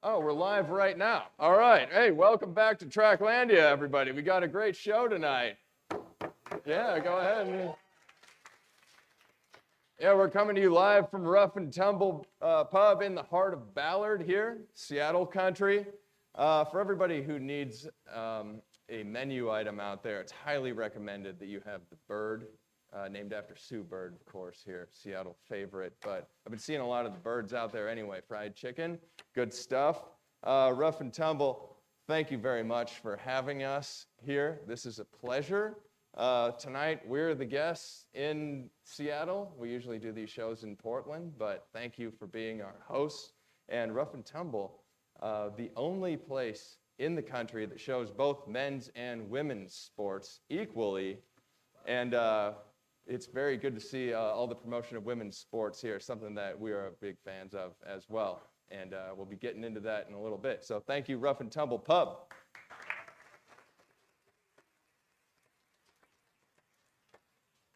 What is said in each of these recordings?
Oh, we're live right now. All right. Hey, welcome back to Tracklandia, everybody. We got a great show tonight. Yeah, go ahead. Yeah, we're coming to you live from Rough and Tumble pub in the heart of Ballard here, Seattle country. For everybody who needs a menu item out there, it's highly recommended that you have the bird, named after Sue Bird, of course, here, Seattle favorite. But I've been seeing a lot of the birds out there anyway. Fried chicken, good stuff. Rough and Tumble, thank you very much for having us here. This is a pleasure. Tonight, we're the guests in Seattle. We usually do these shows in Portland, but thank you for being our hosts. And Rough and Tumble, the only place in the country that shows both men's and women's sports equally. And it's very good to see all the promotion of women's sports here, something that we are big fans of as well. And we'll be getting into that in a little bit. So thank you, Rough and Tumble Pub.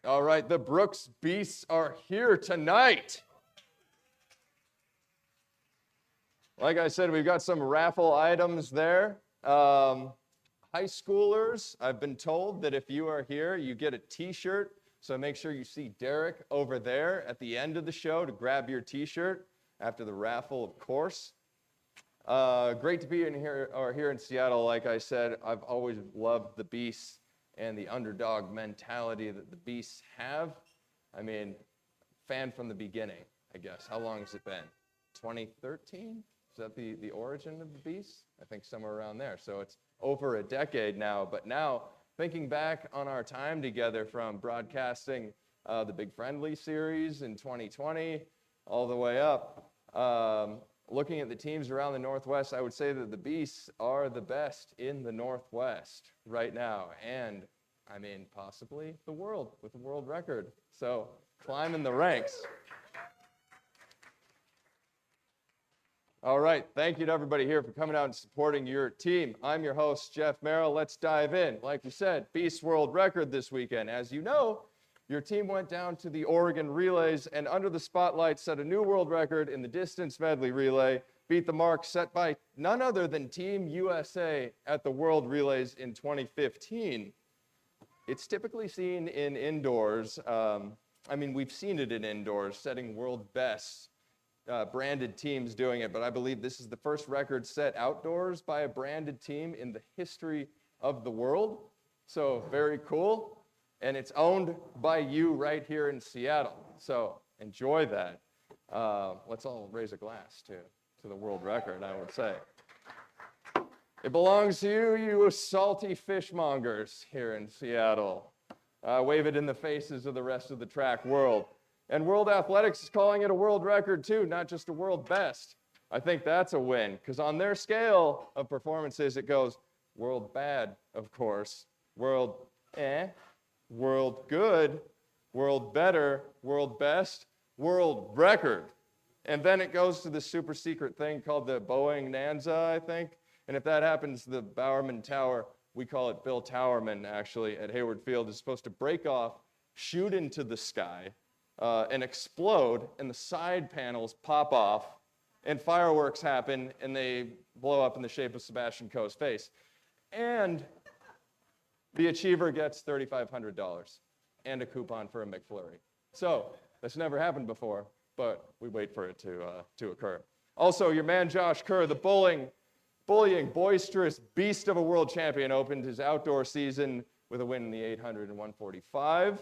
All right, the Brooks Beasts are here tonight. Like I said, we've got some raffle items there. High schoolers, I've been told that if you are here, you get a t-shirt. So make sure you see Derek over there at the end of the show to grab your t-shirt after the raffle, of course. Great to be here in Seattle. Like I said, I've always loved the Beasts and the underdog mentality that the Beasts have. I mean, fan from the beginning, I guess. How long has it been? 2013? Is that the origin of the Beasts? I think somewhere around there. So it's over a decade now. But now, thinking back on our time together from broadcasting the Big Friendly series in 2020 all the way up, looking at the teams around the Northwest, I would say that the Beasts are the best in the Northwest right now. And, I mean, possibly the world with a world record. So, climbing the ranks. All right, thank you to everybody here for coming out and supporting your team. I'm your host, Jeff Merrill. Let's dive in. Like we said, Beast World Record this weekend. As you know, your team went down to the Oregon Relays and under the spotlight set a new world record in the distance medley relay, beat the mark set by none other than Team USA at the World Relays in 2015. It's typically seen in indoors. We've seen it in indoors, setting world bests. Branded teams doing it, but I believe this is the first record set outdoors by a branded team in the history of the world. So very cool. And it's owned by you right here in Seattle. So enjoy that. Let's all raise a glass to the world record, I would say. It belongs to you, you salty fishmongers here in Seattle. Wave it in the faces of the rest of the track world. And World Athletics is calling it a world record too, not just a world best. I think that's a win, because on their scale of performances, it goes world bad, of course, world world good, world better, world best, world record. And then it goes to this super secret thing called the Boeing Nanza, I think. And if that happens, the Bowerman Tower, we call it Bill Towerman, actually, at Hayward Field, is supposed to break off, shoot into the sky, and explode, and the side panels pop off, and fireworks happen, and they blow up in the shape of Sebastian Coe's face. And the achiever gets $3,500 and a coupon for a McFlurry. So that's never happened before, but we wait for it to occur. Also, your man Josh Kerr, the bullying, boisterous beast of a world champion, opened his outdoor season with a win in the 800 and 145.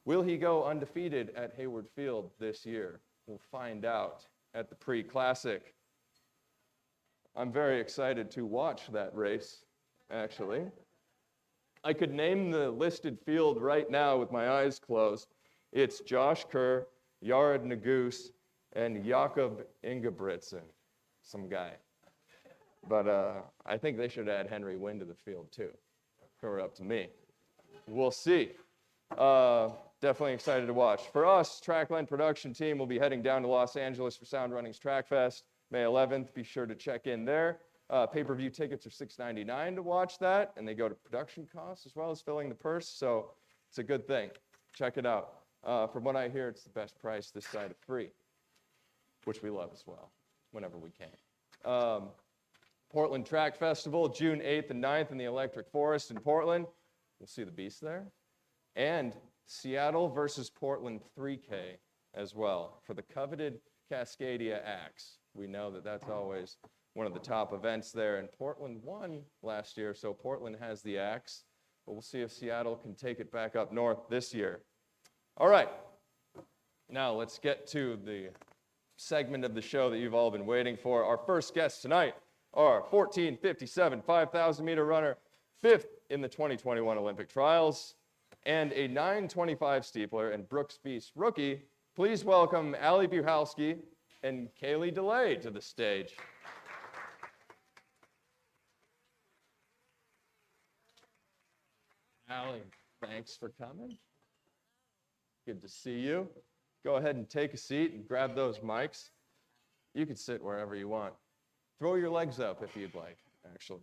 Will he go undefeated at Hayward Field this year? We'll find out at the pre-classic. I'm very excited to watch that race, actually. I could name the listed field right now with my eyes closed. It's Josh Kerr, Jared Naguse, and Jakob Ingebrigtsen, some guy. But I think they should add Henry Wynne to the field too. If it were up to me. We'll see. Definitely excited to watch. For us, Trackland production team will be heading down to Los Angeles for Sound Running's Track Fest, May 11th. Be sure to check in there. Pay-per-view tickets are $6.99 to watch that, and they go to production costs as well as filling the purse, so it's a good thing. Check it out. From what I hear, it's the best price this side of free, which we love as well, whenever we can. Portland Track Festival, June 8th and 9th in the Electric Forest in Portland. We'll see the Beast there. And Seattle versus Portland 3K as well for the coveted Cascadia Axe. We know that that's always one of the top events there, and Portland won last year, so Portland has the Axe, but we'll see if Seattle can take it back up north this year. All right, now let's get to the segment of the show that you've all been waiting for. Our first guests tonight are 1457 5,000 meter runner, 5th in the 2021 Olympic trials, and a 925 steepler and Brooks Beast rookie. Please welcome Ali Buchalski and Kayley DeLay to the stage. Ali, thanks for coming. Good to see you. Go ahead and take a seat and grab those mics. You can sit wherever you want. Throw your legs up if you'd like, actually.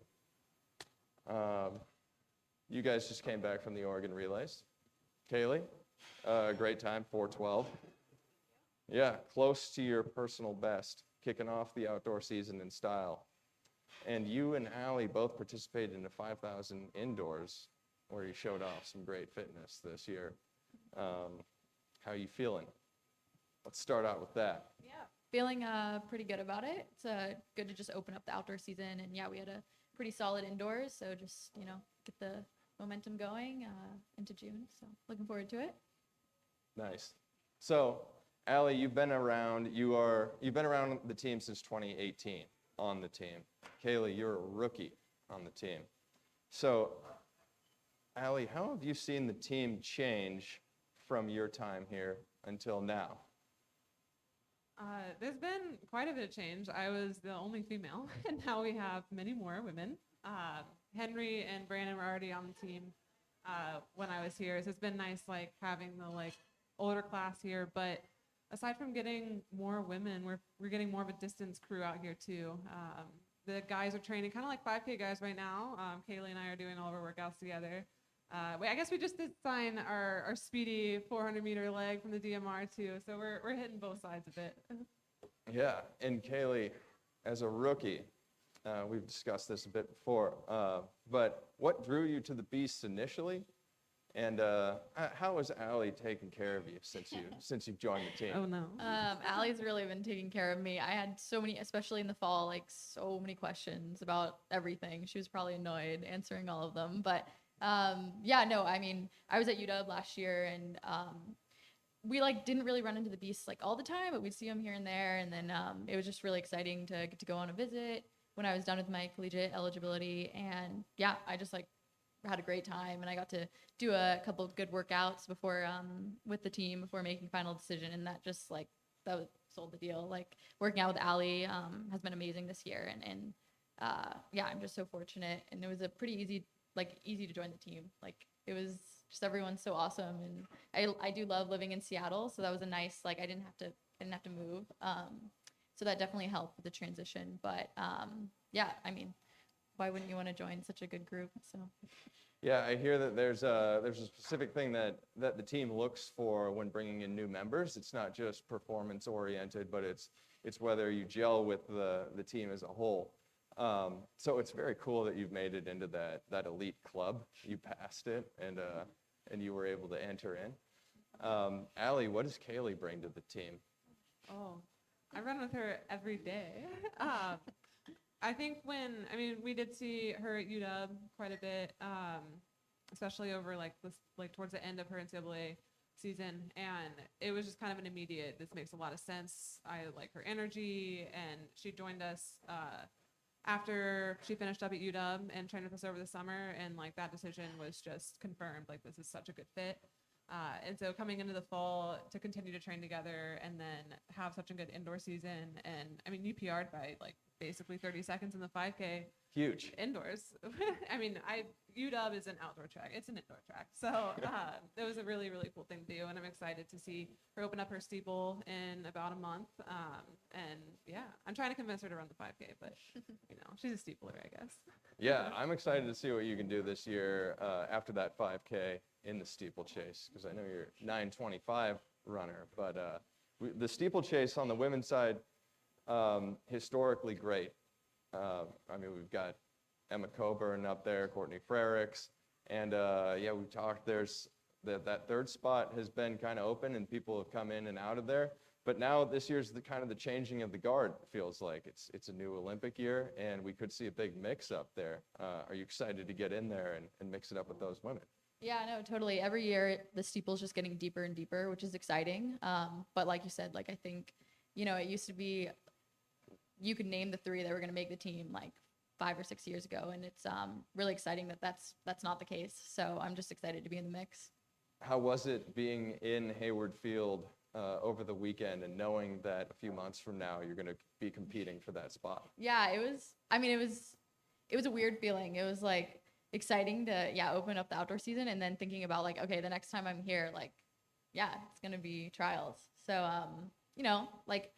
You guys just came back from the Oregon relays. Kayley, great time, 4:12. Yeah, close to your personal best, kicking off the outdoor season in style. And you and Ali both participated in the 5,000 indoors, where you showed off some great fitness this year. How are you feeling? Let's start out with that. Yeah, feeling pretty good about it. It's good to just open up the outdoor season, and yeah, we had a pretty solid indoors, so just get the momentum going into June. So looking forward to it. Nice. So, Ali, you've been around. You've been around the team since 2018 on the team. Kayley, you're a rookie on the team. So, Ali, how have you seen the team change from your time here until now? There's been quite a bit of change. I was the only female, and now we have many more women. Henry and Brannon were already on the team when I was here, so it's been nice, having the older class here. But aside from getting more women, we're getting more of a distance crew out here too. The guys are training kind of like 5K guys right now. Kayley and I are doing all of our workouts together. I guess we just did sign our speedy 400-meter leg from the DMR too, so we're hitting both sides of it. Yeah, and Kayley, as a rookie, we've discussed this a bit before, but what drew you to the Beasts initially, and how has Ali taken care of you since you've joined the team? Oh no. Allie's really been taking care of me. I had so many, especially in the fall, so many questions about everything. She was probably annoyed answering all of them, but I was at UW last year, and we didn't really run into the Beasts all the time, but we'd see them here and there, and then it was just really exciting to get to go on a visit when I was done with my collegiate eligibility, and yeah, I just had a great time, and I got to do a couple of good workouts before with the team before making final decision, and that just that sold the deal. Working out with Ali has been amazing this year, and I'm just so fortunate, and it was a pretty easy to join the team. It was just everyone's so awesome, and I do love living in Seattle, so that was a nice I didn't have to move, so that definitely helped with the transition. But why wouldn't you want to join such a good group? So yeah, I hear that there's a specific thing that the team looks for when bringing in new members. It's not just performance oriented, but it's whether you gel with the team as a whole. So it's very cool that you've made it into that elite club. You passed it, and you were able to enter in. Ali, what does Kayley bring to the team? Oh, I run with her every day. I think we did see her at UW quite a bit, especially over towards the end of her NCAA season, and it was just kind of an immediate, this makes a lot of sense. I like her energy, and she joined us after she finished up at UW and trained with us over the summer, and that decision was just confirmed, this is such a good fit. And so coming into the fall to continue to train together and then have such a good indoor season, and you PR'd by basically 30 seconds in the 5K. Huge. Indoors. UW is an outdoor track. It's an indoor track. So it was a really, really cool thing to do, and I'm excited to see her open up her steeple in about a month. And yeah, I'm trying to convince her to run the 5K, but she's a steepler, I guess. Yeah, I'm excited to see what you can do this year after that 5K in the steeplechase, because I know you're a 925 runner, but the steeplechase on the women's side, historically great I mean, we've got Emma Coburn up there, Courtney Frericks, and yeah, we talked. There's that third spot has been kind of open, and people have come in and out of there. But now this year's the kind of the changing of the guard. Feels like it's a new Olympic year, and we could see a big mix up there. Are you excited to get in there and mix it up with those women? Yeah, no, totally. Every year the steeple's just getting deeper and deeper, which is exciting. But like you said, like I think, it used to be you could name the 3 that were going to make the team like 5 or 6 years ago, and it's really exciting that that's not the case. So I'm just excited to be in the mix. How was it being in Hayward Field over the weekend and knowing that a few months from now you're going to be competing for that spot? Yeah, it was a weird feeling. It was like exciting to open up the outdoor season, and then thinking about like, okay, the next time I'm here, like, it's going to be trials. So like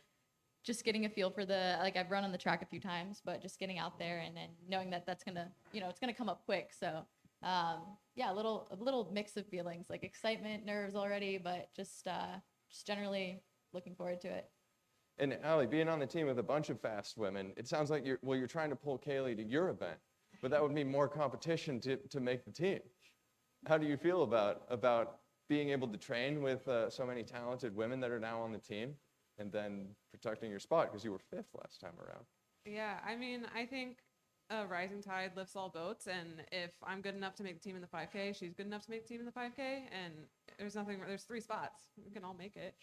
just getting a feel for I've run on the track a few times, but just getting out there and then knowing that that's gonna, it's gonna come up quick. So a little mix of feelings, like excitement, nerves already, but just generally looking forward to it. And Allie, being on the team with a bunch of fast women, it sounds like you're trying to pull Kayley to your event, but that would mean more competition to make the team. How do you feel about being able to train with so many talented women that are now on the team, and then protecting your spot because you were 5th last time around? Yeah, I mean, I think a rising tide lifts all boats, and if I'm good enough to make the team in the 5K, she's good enough to make the team in the 5K, and there's 3 spots. We can all make it.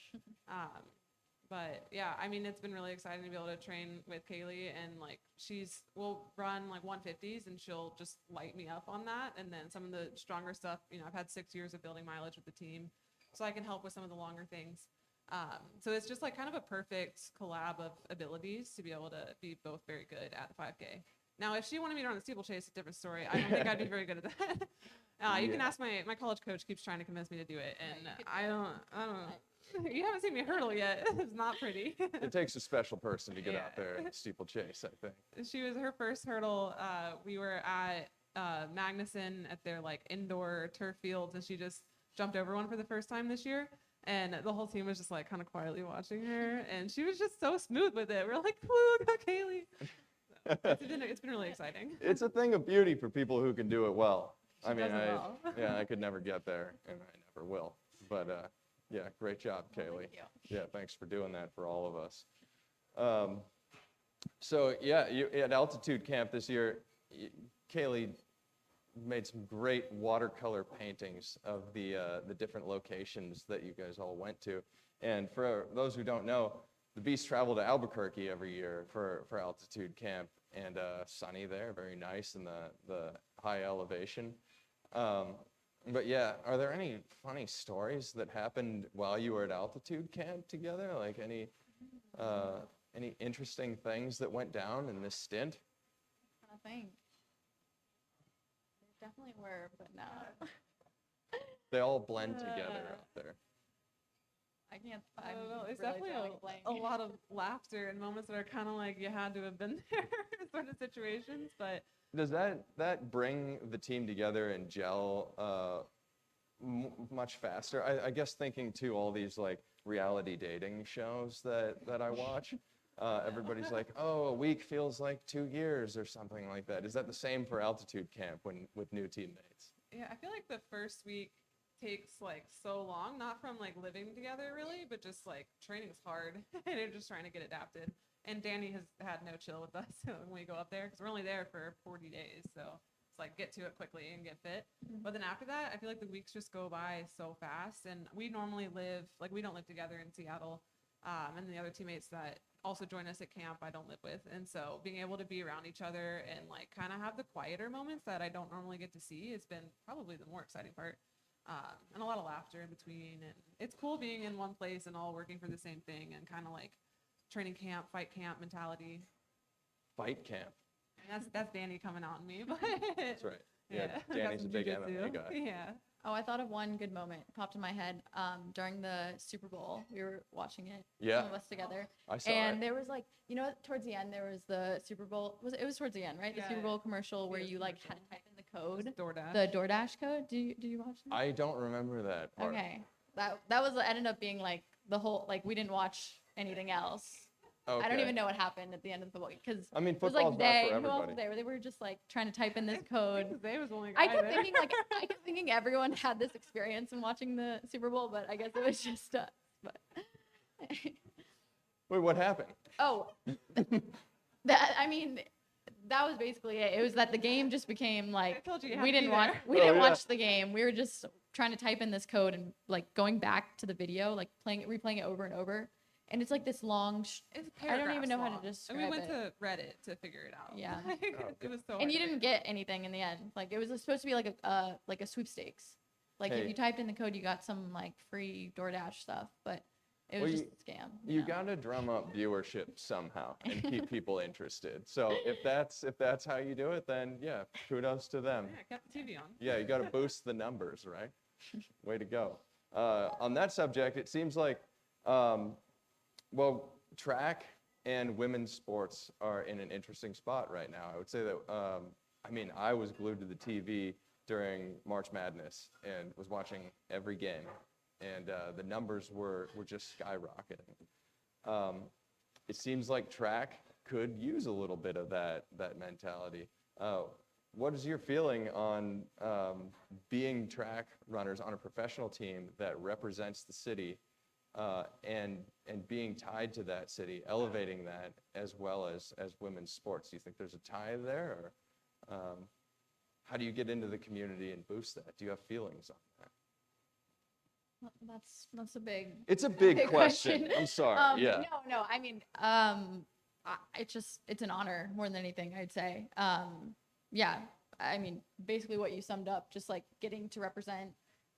But yeah, I mean, it's been really exciting to be able to train with Kayley, and like we'll run like 150s and she'll just light me up on that. And then some of the stronger stuff, I've had 6 years of building mileage with the team, so I can help with some of the longer things. So it's just like kind of a perfect collab of abilities to be able to be both very good at the 5K. Now, if she wanted me to run the steeplechase, it's a different story. I don't think I'd be very good at that. You can ask my college coach. Keeps trying to convince me to do it, and I don't know. You haven't seen me hurdle yet. It's not pretty. It takes a special person to get out there in the steeplechase, I think. She was her first hurdle. We were at Magnuson at their like indoor turf fields, and she just jumped over one for the first time this year. And the whole team was just like kind of quietly watching her, and she was just so smooth with it. We're like, "Woo, go Kayley!" So it's been really exciting. It's a thing of beauty for people who can do it well. She does it well. I could never get there, and I never will. But yeah, great job, Kayley. Thank you. Yeah, thanks for doing that for all of us. So yeah, you at altitude camp this year, Kayley made some great watercolor paintings of the different locations that you guys all went to. And for those who don't know, the Beasts travel to Albuquerque every year for altitude camp, and sunny there, very nice in the high elevation. But yeah, are there any funny stories that happened while you were at altitude camp together? Like any interesting things that went down in this stint? I think there definitely were, but no. They all blend together out there. I can't. I don't know. It's really definitely a lot of laughter and moments that are kind of like you had to have been there sort of situations. But Does that bring the team together and gel much faster? I guess thinking to all these like reality dating shows that I watch, everybody's like, oh, a week feels like 2 years or something like that. Is that the same for altitude camp with new teammates? yeah, I feel like the first week takes like so long, not from like living together really, but just like training's hard and you're just trying to get adapted. And Danny has had no chill with us when we go up there because we're only there for 40 days. So it's like get to it quickly and get fit. Mm-hmm. But then after that, I feel like the weeks just go by so fast. And we normally we don't live together in Seattle. And the other teammates that also join us at camp, I don't live with. And so being able to be around each other and like kind of have the quieter moments that I don't normally get to see has been probably the more exciting part. And a lot of laughter in between. And it's cool being in one place and all working for the same thing and kind of like training camp, fight camp mentality. Fight camp. And that's Danny coming out in me. But That's right. Yeah, got Danny's a some big jujitsu. MMA guy. Yeah. Oh, I thought of one good moment. It popped in my head during the Super Bowl. We were watching it, Yeah. some of us together. I saw And it. there was like, towards the end, there was the Super Bowl. It was towards the end, right? The Yeah. Super Bowl commercial where Yeah, you like had commercial. to type in the code, DoorDash. the DoorDash code. Do you watch that? I don't remember that part. Okay. That was ended up being like the whole, like we didn't watch anything else. I don't Okay. even know what happened at the end of the football because I mean, it was football's like not they, for who else was everybody. there? They were just like trying to type in this I think code. Zay was the only I guy kept there. thinking I kept thinking everyone had this experience in watching the Super Bowl, but I guess it was just us. But Wait, what happened? oh, that I mean, that was basically it. It was that the game just became like told you you had we to be didn't watch there. we Oh, didn't yeah. watch the game. We were just trying to type in this code and like going back to the video, like replaying it over and over. And it's like this long. It's I don't even paragraphs know how to long. describe And we went it. to Reddit to figure it out. Yeah. It was so And you hard to didn't get anything in the end. Like it was supposed to be like a sweepstakes. Like Hey. if you typed in the code, you got some like free DoorDash stuff, but it Well, was just a scam. You know? got to drum up viewership somehow and keep people interested. So if that's how you do it, then yeah, kudos to them. Yeah, I kept the TV on. Yeah, you got to boost the numbers, right? Way to go. On that subject, it seems like, well, track and women's sports are in an interesting spot right now. I would say that, I mean, I was glued to the TV during March Madness and was watching every game, and the numbers were just skyrocketing. It seems like track could use a little bit of that mentality. What is your feeling on being track runners on a professional team that represents the city and being tied to that city, elevating that as well as women's sports? Do you think there's a tie there, or how do you get into the community and boost that? Do you have feelings on that? That's a big. It's a big big question. I'm sorry. Yeah. No. I mean, it's an honor more than anything, I'd say. Yeah. I mean, basically what you summed up, just like getting to represent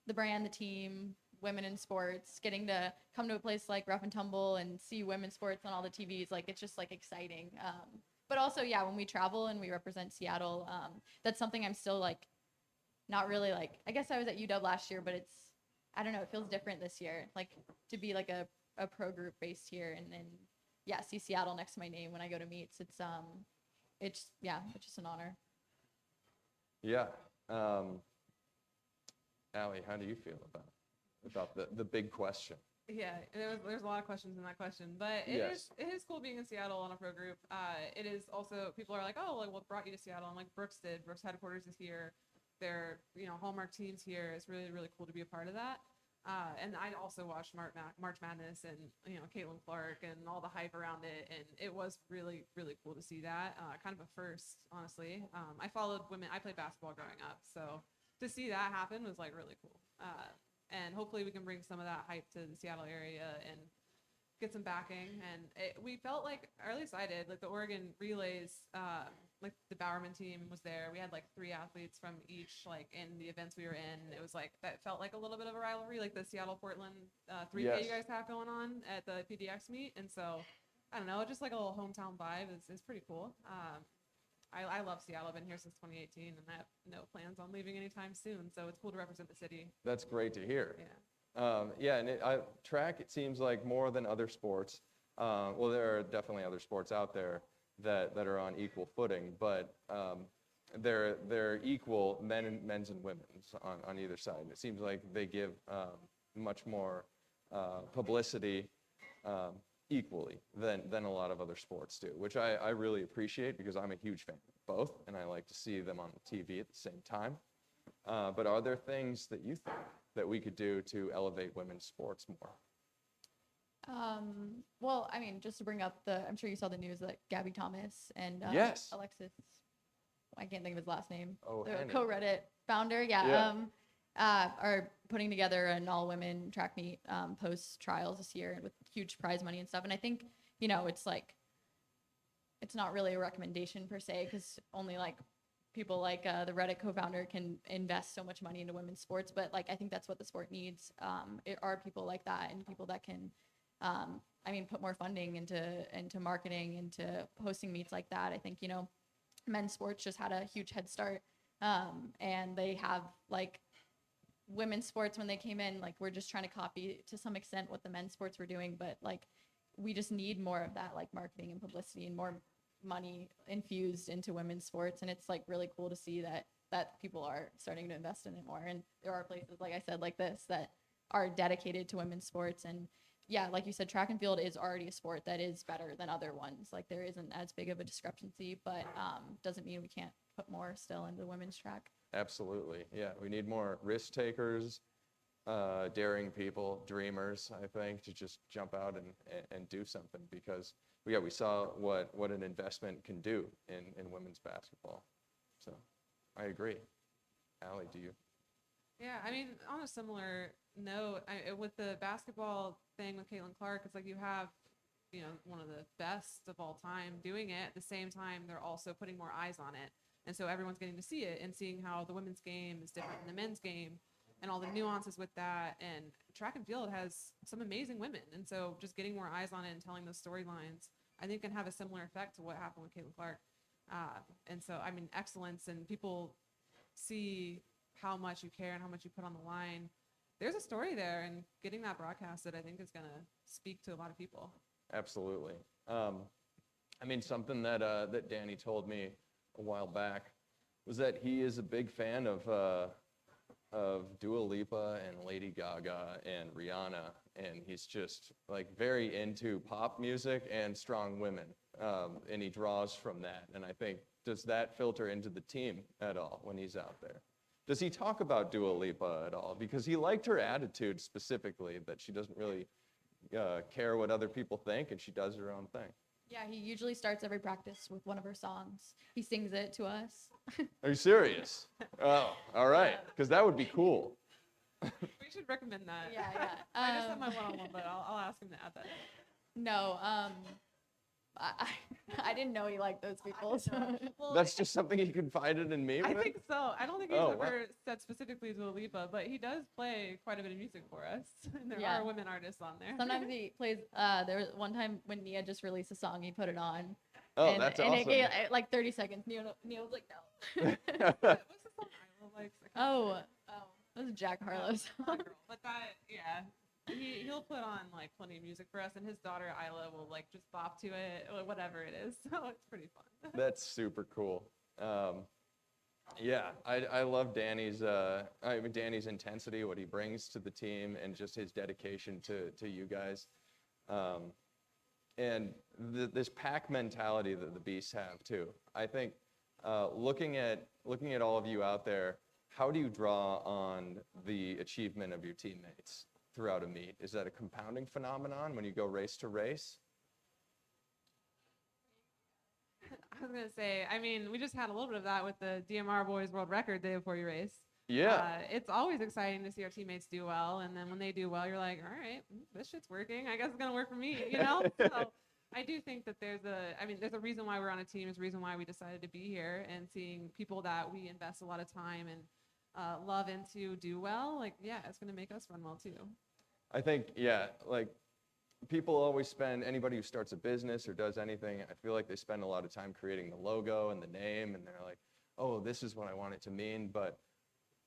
the brand, the team, women in sports, getting to come to a place like Rough and Tumble and see women's sports on all the TVs. Like, it's just like exciting. But also, yeah, when we travel and we represent Seattle, that's something I'm still like, not really like, I guess I was at UW last year, but I don't know, it feels different this year. Like to be like a pro group based here and then, yeah, see Seattle next to my name when I go to meets. It's just an honor. Yeah. Allie, how do you feel about the big question? Yeah, there's a lot of questions in that question, but it is cool being in Seattle on a pro group. It is also, people are like, oh, like what brought you to Seattle? And like Brooks did. Brooks headquarters is here. Their hallmark teams here. It's really, really cool to be a part of that. And I also watched March Madness and Caitlin Clark and all the hype around it, and it was really, really cool to see that. Kind of a first, honestly. I followed women. I played basketball growing up, so to see that happen was like really cool. And hopefully we can bring some of that hype to the Seattle area and get some backing. And we felt like, or at least I did, like the Oregon relays, like the Bowerman team was there. We had like 3 athletes from each, like in the events we were in. It was like, that felt like a little bit of a rivalry, like the Seattle-Portland 3K Yes. you guys have going on at the PDX meet. And so, I don't know, just like a little hometown vibe is pretty cool. I love Seattle. I've been here since 2018 and I have no plans on leaving anytime soon. So it's cool to represent the city. That's great to hear. Yeah. Yeah, and track, it seems like more than other sports. Well, there are definitely other sports out there that are on equal footing, but they're equal men's and women's on either side. And it seems like they give much more publicity equally than a lot of other sports do, which I really appreciate because I'm a huge fan of both, and I like to see them on the TV at the same time. But are there things that you think that we could do to elevate women's sports more? Well, I mean, just to bring up I'm sure you saw the news that Gabby Thomas and Yes. Alexis, I can't think of his last name, Oh, the Henny. co-Reddit founder, are putting together an all-women track meet post trials this year with huge prize money and stuff. And I think, it's like, it's not really a recommendation per se because only like people like the Reddit co-founder can invest so much money into women's sports. But like, I think that's what the sport needs. It are people like that and people that can, put more funding into marketing, into hosting meets like that. I think, men's sports just had a huge head start. And they have like women's sports when they came in, like we're just trying to copy to some extent what the men's sports were doing. But like, we just need more of that, like marketing and publicity and more money infused into women's sports. And it's like really cool to see that people are starting to invest in it more. And there are places, like I said, like this that are dedicated to women's sports and yeah, like you said, track and field is already a sport that is better than other ones. Like there isn't as big of a discrepancy, but doesn't mean we can't put more still into women's track. Absolutely. Yeah, we need more risk takers, daring people, dreamers, I think, to just jump out and do something because we saw what an investment can do in women's basketball. So I agree. Allie, do you? Yeah, I mean, on a similar note, with the basketball thing with Caitlin Clark, it's like you have, one of the best of all time doing it. At the same time, they're also putting more eyes on it. And so everyone's getting to see it and seeing how the women's game is different than the men's game and all the nuances with that. And track and field has some amazing women. And so just getting more eyes on it and telling those storylines, I think can have a similar effect to what happened with Caitlin Clark. And so, I mean, excellence and people see how much you care and how much you put on the line. There's a story there, and getting that broadcasted, I think, is going to speak to a lot of people. Absolutely. I mean, something that Danny told me a while back was that he is a big fan of Dua Lipa and Lady Gaga and Rihanna, and he's just like very into pop music and strong women, and he draws from that. And I think, does that filter into the team at all when he's out there? Does he talk about Dua Lipa at all? Because he liked her attitude specifically, that she doesn't really care what other people think, and she does her own thing. Yeah, he usually starts every practice with one of her songs. He sings it to us. Are you serious? Oh, all right, because that would be cool. We should recommend that. Yeah, yeah. I just have my one-on-one, but I'll ask him to add that. No, I didn't know he liked those people. So. Well, That's just something he confided in me I with? think so. I don't think he's Oh, ever wow. said specifically Dua Lipa, but he does play quite a bit of music for us. And there Yeah. are women artists on there. Sometimes he plays. There was one time when Nia just released a song, he put it on. Oh, and, that's and awesome. it gave like 30 seconds. Nia was like, no. What's the song Isla likes? I can't Oh, that was Jack Harlow's. remember. But that, yeah. He'll put on like plenty of music for us, and his daughter Isla will like just bop to it or whatever it is. So it's pretty fun. That's super cool. Yeah, I love Danny's Danny's intensity, what he brings to the team, and just his dedication to you guys. And this pack mentality that the Beasts have too. I think looking at all of you out there, how do you draw on the achievement of your teammates throughout a meet? Is that a compounding phenomenon when you go race to race? I was gonna say, I mean, we just had a little bit of that with the DMR Boys World Record day before your race. Yeah. It's always exciting to see our teammates do well, and then when they do well, you're like, all right, this shit's working. I guess it's gonna work for me, you know? So I do think that there's a reason why we're on a team. There's a reason why we decided to be here, and seeing people that we invest a lot of time and love into do well, like, yeah, it's gonna make us run well too. I think, yeah, like people always anybody who starts a business or does anything, I feel like they spend a lot of time creating the logo and the name, and they're like, oh, this is what I want it to mean. But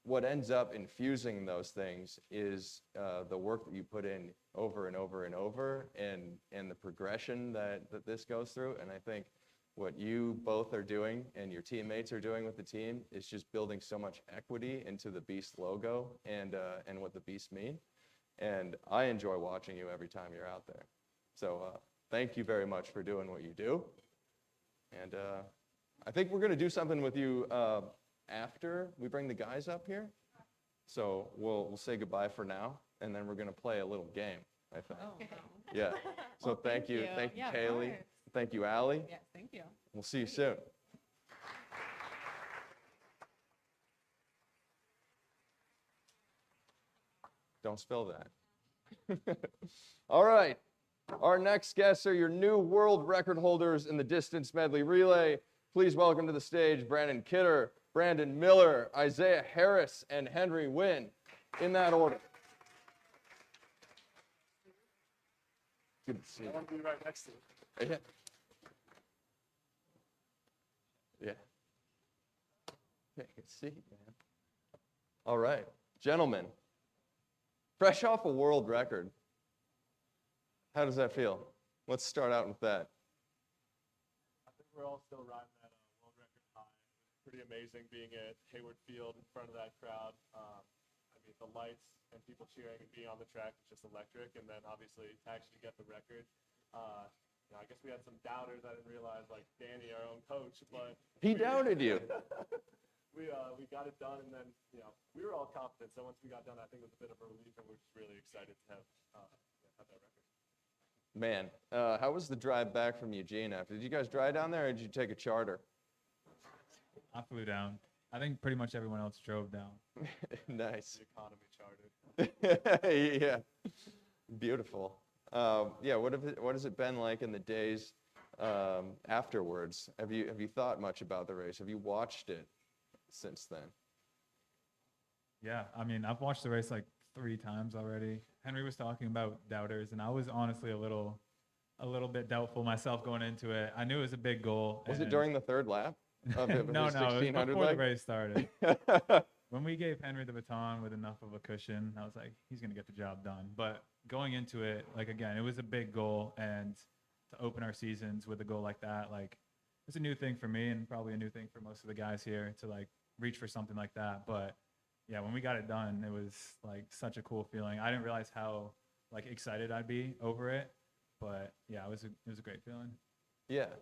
what ends up infusing those things is the work that you put in over and over and over, and the progression that this goes through. And I think what you both are doing and your teammates are doing with the team is just building so much equity into the Beast logo and what the Beasts mean. And I enjoy watching you every time you're out there. So thank you very much for doing what you do. And I think we're going to do something with you after we bring the guys up here. So we'll say goodbye for now, and then we're going to play a little game, I think. Oh, Yeah. So Well, thank you. Thank you, Yeah, of Kayley. course. Thank you, Allie. Yes, thank you. We'll see you soon. Don't spill that. All right. Our next guests are your new world record holders in the distance medley relay. Please welcome to the stage Brannon Kidder, Brandon Miller, Isaiah Harris, and Henry Wynne, in that order. Good to see you. I want to be right next to you. Yeah. Yeah. Yeah, good to see you, man. All right, gentlemen, fresh off a world record, how does that feel? Let's start out with that. I think we're all still riding that world record high. It was pretty amazing being at Hayward Field in front of that crowd. I mean, the lights and people cheering and being on the track is just electric. And then obviously to actually get the record, you know, I guess we had some doubters. I didn't realize, like Danny, our own coach, but He doubted you. we got it done, and then you know we were all confident. So once we got done, I think it was a bit of a relief, and we're just really excited to have that record. Man, how was the drive back from Eugene after? Did you guys drive down there or did you take a charter? I flew down. I think pretty much everyone else drove down. Nice. The economy charter. Yeah. Beautiful. Yeah, what has it been like in the days afterwards? Have you thought much about the race? Have you watched it since then? Yeah, I mean, I've watched the race like 3 times already. Henry was talking about doubters, and I was honestly a little bit doubtful myself going into it. I knew it was a big goal. Was it and- during the third lap? Of no, his it was 1600 before leg? the race started. When we gave Henry the baton with enough of a cushion, I was like, he's going to get the job done. But going into it, like, again, it was a big goal. And to open our seasons with a goal like that, like, it's a new thing for me and probably a new thing for most of the guys here to, like, reach for something like that. But, yeah, when we got it done, it was, like, such a cool feeling. I didn't realize how, like, excited I'd be over it. But, yeah, it was a great feeling. Yeah.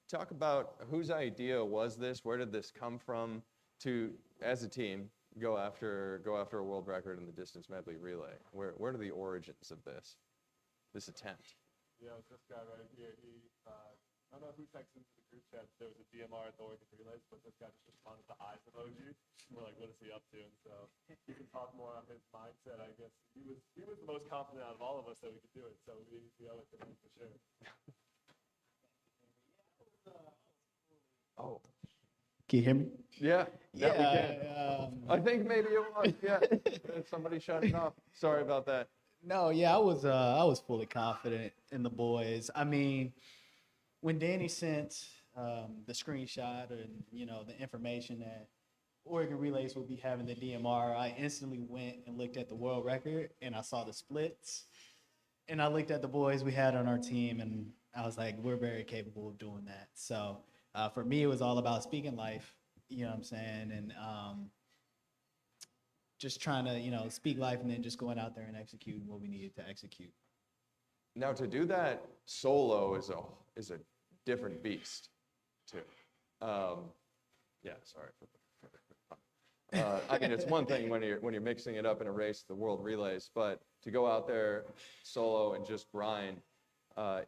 Talk about whose idea was this? Where did this come from to, as a team, go after a world record in the distance medley relay? Where are the origins of this attempt? Yeah, it was this guy right here. I don't know who texted into the group chat. There was a DMR at the Oregon Relays, but this guy just responded to eyes emoji. We're like, what is he up to? And so he can talk more on his mindset. I guess he was the most confident out of all of us that we could do it. So we owe it to him for sure. Oh. Can you hear me? Yeah. We can. I think maybe it was. Yeah. Somebody shut it off. Sorry about that. No, yeah, I was fully confident in the boys. I mean, when Danny sent the screenshot and the information that Oregon Relays will be having the DMR, I instantly went and looked at the world record and I saw the splits, and I looked at the boys we had on our team and I was like, we're very capable of doing that. So for me, it was all about speaking life, you know what I'm saying, and just trying to speak life and then just going out there and executing what we needed to execute. Now to do that solo is a different beast, too. Yeah, sorry for I mean, it's one thing when you're mixing it up in a race, the world relays, but to go out there solo and just grind,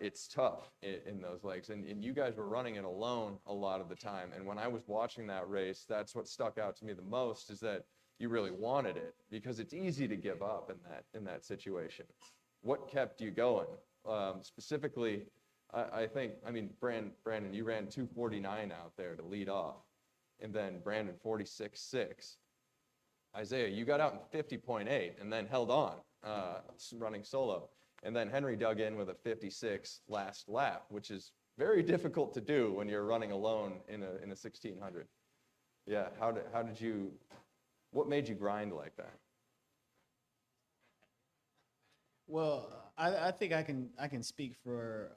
it's tough in those legs. And you guys were running it alone a lot of the time. And when I was watching that race, that's what stuck out to me the most, is that you really wanted it, because it's easy to give up in that situation. What kept you going? Specifically, I mean, Brandon, you ran 2:49 out there to lead off, and then Brandon 46.6. Isaiah, you got out in 50.8 and then held on, running solo. And then Henry dug in with a 56 last lap, which is very difficult to do when you're running alone in a 1600. Yeah, what made you grind like that? Well, I think I can speak for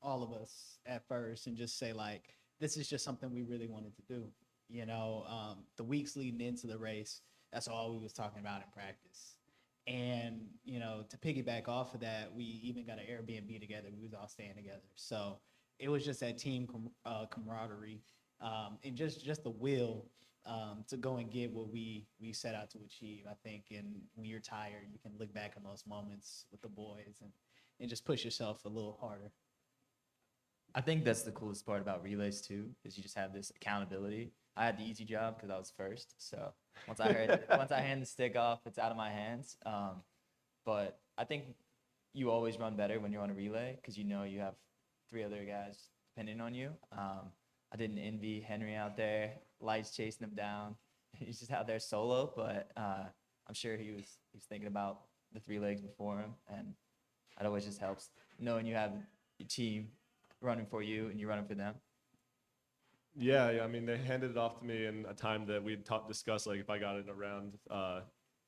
all of us at first and just say, like, this is just something we really wanted to do. The weeks leading into the race, that's all we was talking about in practice. And, to piggyback off of that, we even got an Airbnb together. We was all staying together. So it was just that team camaraderie and just the will to go and get what we set out to achieve, I think. And when you're tired, you can look back on those moments with the boys and just push yourself a little harder. I think that's the coolest part about relays too, is you just have this accountability. I had the easy job because I was first. So once I hand the stick off, it's out of my hands. But I think you always run better when you're on a relay because you have 3 other guys depending on you. I didn't envy Henry out there, lights chasing him down. He's just out there solo, but I'm sure he was thinking about the 3 legs before him, and it always just helps knowing you have your team running for you and you're running for them. Yeah, I mean, they handed it off to me in a time that we discussed, like, if I got it around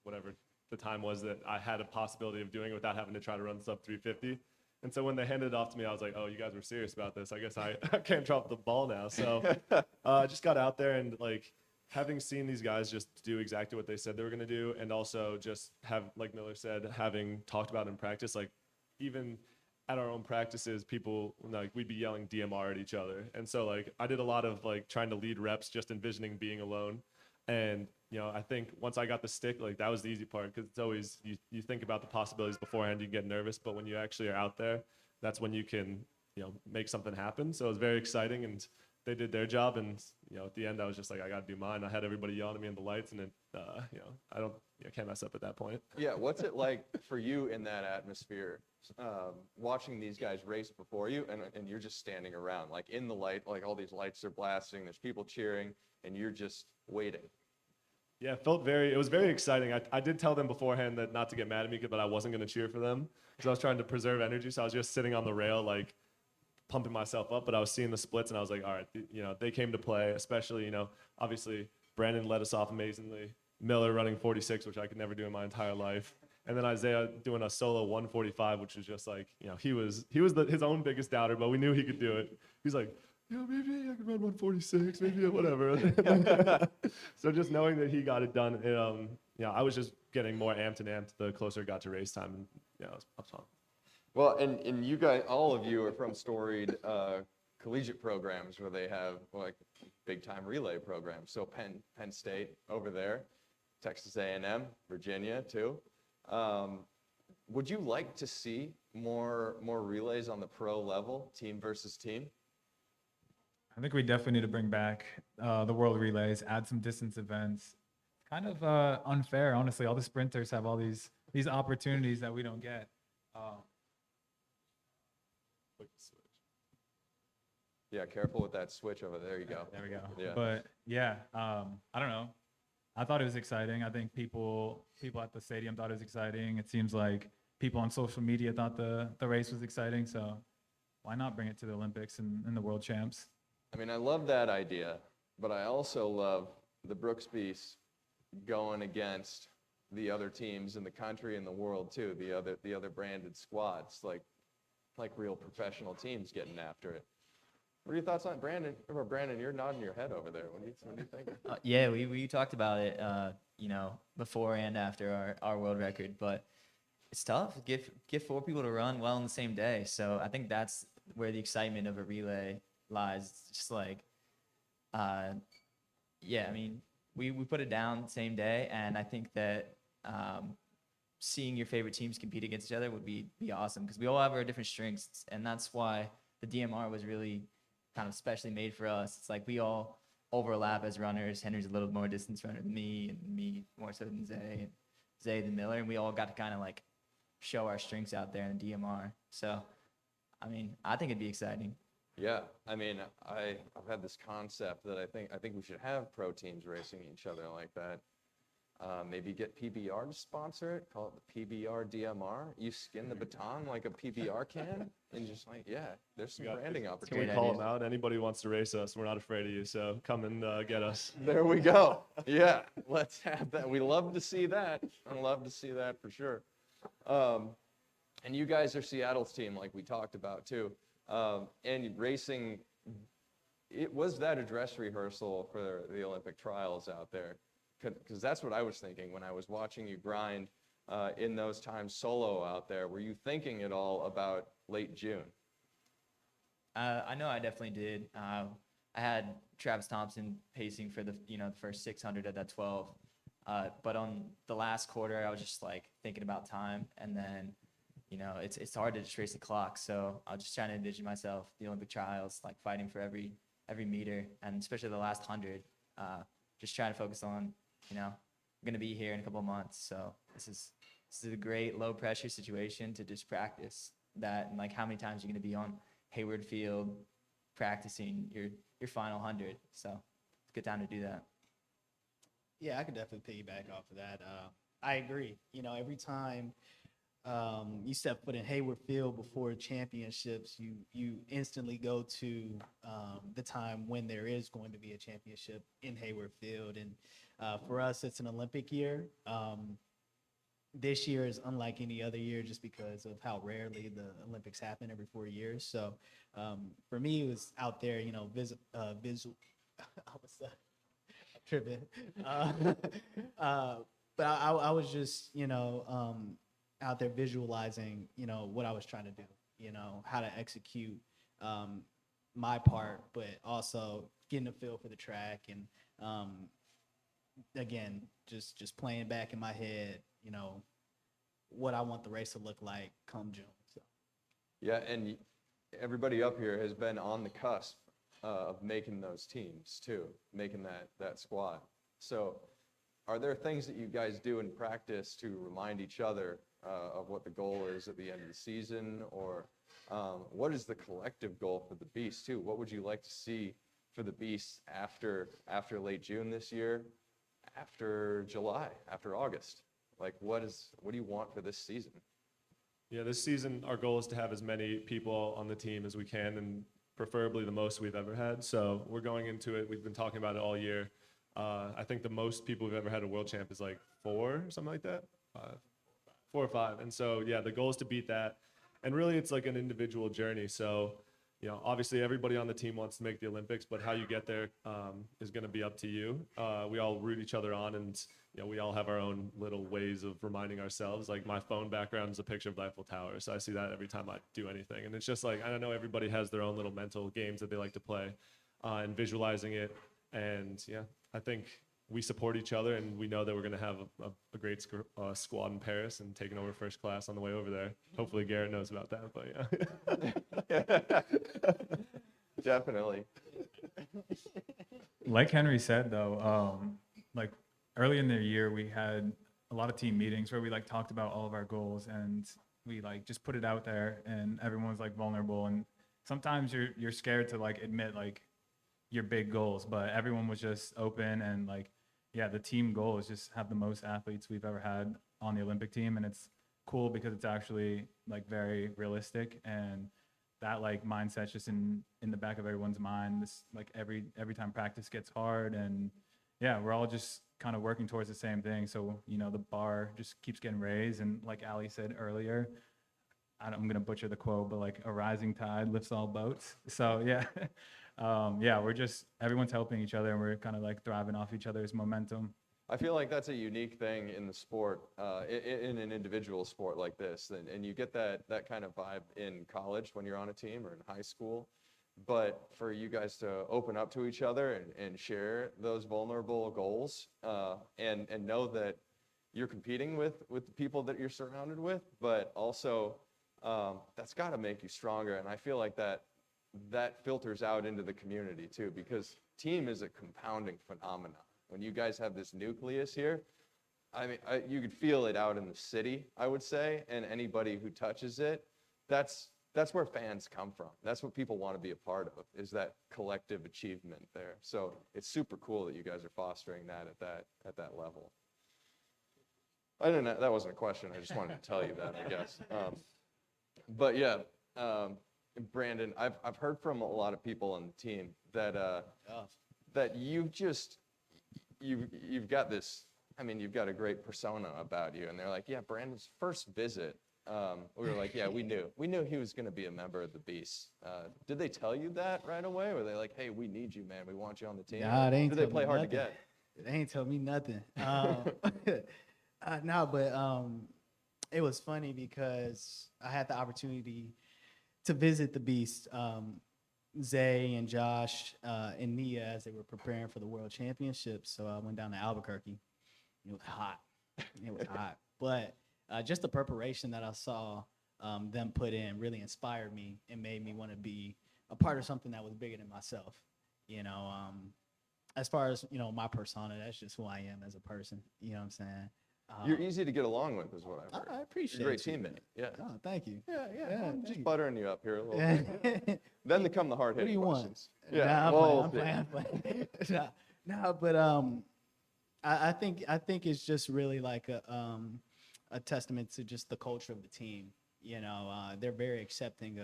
whatever the time was that I had a possibility of doing it without having to try to run sub 350. And so when they handed it off to me, I was like, oh, you guys were serious about this. I guess I can't drop the ball now. So I just got out there and, like, having seen these guys just do exactly what they said they were going to do, and also just have, like Miller said, having talked about in practice, like even at our own practices, people, like, we'd be yelling DMR at each other. And so, like, I did a lot of, like, trying to lead reps, just envisioning being alone. And, you know, I think once I got the stick, like, that was the easy part, because it's always, you think about the possibilities beforehand, you get nervous, but when you actually are out there, that's when you can, you know, make something happen. So it was very exciting, and they did their job. And, you know, at the end, I was just like, I got to do mine. I had everybody yelling at me in the lights, and it, you know, I can't mess up at that point. Yeah, what's it like for you in that atmosphere, watching these guys race before you, and you're just standing around, like in the light, like all these lights are blasting, there's people cheering, and you're just waiting. Yeah, it was very exciting. I did tell them beforehand that not to get mad at me, but I wasn't going to cheer for them, because I was trying to preserve energy. So I was just sitting on the rail, like, pumping myself up, but I was seeing the splits, and I was like, all right, you know, they came to play, especially, you know, obviously Brannon led us off amazingly. Miller running 46, which I could never do in my entire life. And then Isaiah doing a solo 145, which was just like, you know, he was his own biggest doubter, but we knew he could do it. He's like, you know, maybe I could run 146, maybe whatever. So just knowing that he got it done, you know, I was just getting more amped and amped the closer it got to race time, and yeah, it was fun. Well, and you guys, all of you are from storied collegiate programs where they have like big time relay programs. So Penn State over there, Texas A&M, Virginia too. Would you like to see more relays on the pro level, team versus team? I think we definitely need to bring back the world relays, add some distance events. Kind of unfair, honestly. All the sprinters have all these opportunities that we don't get. Click the switch. Yeah, careful with that switch over there. You go. There we go. Yeah. But yeah, I don't know. I thought it was exciting. I think people at the stadium thought it was exciting. It seems like people on social media thought the race was exciting. So why not bring it to the Olympics and the World Champs? I mean, I love that idea, but I also love the Brooksby's going against the other teams in the country and the world too. The other branded squads, like real professional teams getting after it. What are your thoughts on Brandon? Or Brandon, you're nodding your head over there. What do you think? Yeah, we talked about it, you know, before and after our world record, but it's tough. Get 4 people to run well on the same day. So I think that's where the excitement of a relay lies. It's just like, yeah, I mean, we put it down the same day, and I think that seeing your favorite teams compete against each other would be awesome, because we all have our different strengths, and that's why the DMR was really kind of specially made for us. It's like we all overlap as runners. Henry's a little more distance runner than me, and me more so than Zay, and Zay than Miller, and we all got to kind of like show our strengths out there in the DMR. So, I mean, I think it'd be exciting. Yeah, I mean, I've had this concept that I think we should have pro teams racing each other like that. Maybe get PBR to sponsor it, call it the PBR DMR. You skin the baton like a PBR can, and just like, yeah, there's some branding Can we opportunities. call them out? Anybody who wants to race us, we're not afraid of you, so come and get us. There we go. Yeah, let's have that. We love to see that. I love to see that for sure. And you guys are Seattle's team, like we talked about too. And racing, it was that a dress rehearsal for the Olympic trials out there? Because that's what I was thinking when I was watching you grind in those times solo out there. Were you thinking at all about late June? I know I definitely did. I had Travis Thompson pacing for the first 600 at that 12. But on the last quarter, I was just like thinking about time, and then it's hard to just race the clock. So I was just trying to envision myself the Olympic trials, like fighting for every meter, and especially the last 100. Just trying to focus on, I'm gonna be here in a couple of months. So this is a great low pressure situation to just practice that, and like how many times you're gonna be on Hayward Field practicing your final 100. So it's a good time to do that. Yeah, I could definitely piggyback off of that. I agree. Every time you step foot in Hayward Field before championships, you instantly go to the time when there is going to be a championship in Hayward Field. And for us, it's an Olympic year. This year is unlike any other year just because of how rarely the Olympics happen every 4 years. So for me, it was out there, tripping. But I was just, out there visualizing, what I was trying to do, how to execute my part, but also getting a feel for the track and, again, just playing back in my head, what I want the race to look like come June. So. Yeah, and everybody up here has been on the cusp of making those teams too, making that squad. So are there things that you guys do in practice to remind each other of what the goal is at the end of the season? Or what is the collective goal for the Beast too? What would you like to see for the Beast after late June this year, after July, after August? Like what do you want for this season? Yeah, this season, our goal is to have as many people on the team as we can, and preferably the most we've ever had. So we're going into it. We've been talking about it all year. I think the most people we've ever had a world champ is like 4 or something like that, 4 or 5. And so, yeah, the goal is to beat that. And really, it's like an individual journey. So, obviously everybody on the team wants to make the Olympics, but how you get there is going to be up to you. We all root each other on, and we all have our own little ways of reminding ourselves. Like my phone background is a picture of the Eiffel Tower, so I see that every time I do anything. And it's just like, I don't know, everybody has their own little mental games that they like to play, and visualizing it. And yeah, I think we support each other, and we know that we're going to have a great squad in Paris and taking over first class on the way over there. Hopefully Garrett knows about that, but yeah. Definitely. Like Henry said, though, like early in the year, we had a lot of team meetings where we like talked about all of our goals, and we like just put it out there, and everyone was like vulnerable. And sometimes you're scared to like admit like your big goals, but everyone was just open. And like, yeah, the team goal is just have the most athletes we've ever had on the Olympic team. And it's cool because it's actually like very realistic, and that like mindset's just in the back of everyone's mind. This like every time practice gets hard, and yeah, we're all just kind of working towards the same thing. So, the bar just keeps getting raised. And like Ali said earlier, I'm going to butcher the quote, but like a rising tide lifts all boats. So yeah, yeah, everyone's helping each other, and we're kind of like thriving off each other's momentum. I feel like that's a unique thing in the sport, in an individual sport like this. And you get that kind of vibe in college when you're on a team, or in high school. But for you guys to open up to each other and share those vulnerable goals, and know that you're competing with the people that you're surrounded with, but also that's got to make you stronger. And I feel like that filters out into the community too, because team is a compounding phenomenon. When you guys have this nucleus here, I mean, you could feel it out in the city, I would say, and anybody who touches it, that's where fans come from. That's what people want to be a part of, is that collective achievement there. So it's super cool that you guys are fostering that at that level. I didn't know, that wasn't a question. I just wanted to tell you that, I guess. But yeah, Brandon, I've heard from a lot of people on the team that that you've got this, I mean, you've got a great persona about you. And they're like, yeah, Brandon's first visit, we were like, yeah, we knew he was going to be a member of the Beast. Did they tell you that right away? Or were they like, hey, we need you, man, we want you on the team? Nah, they ain't Did they tell play me hard to nothing. get? They ain't told me nothing. No, but it was funny because I had the opportunity to visit the Beast. Zay and Josh and Nia, as they were preparing for the World Championships. So I went down to Albuquerque. It was hot. It was hot. But just the preparation that I saw them put in really inspired me and made me want to be a part of something that was bigger than myself. As far as, my persona, that's just who I am as a person. You know what I'm saying? You're easy to get along with, is what I've heard. I appreciate You're a great you. teammate. Yeah. Oh, thank you. Yeah. I'm just thank you. buttering you up here a little bit. Then they come the What do hard-hitting you want? questions. Yeah. I'm playing. No, but I think it's just really like a testament to just the culture of the team. They're very accepting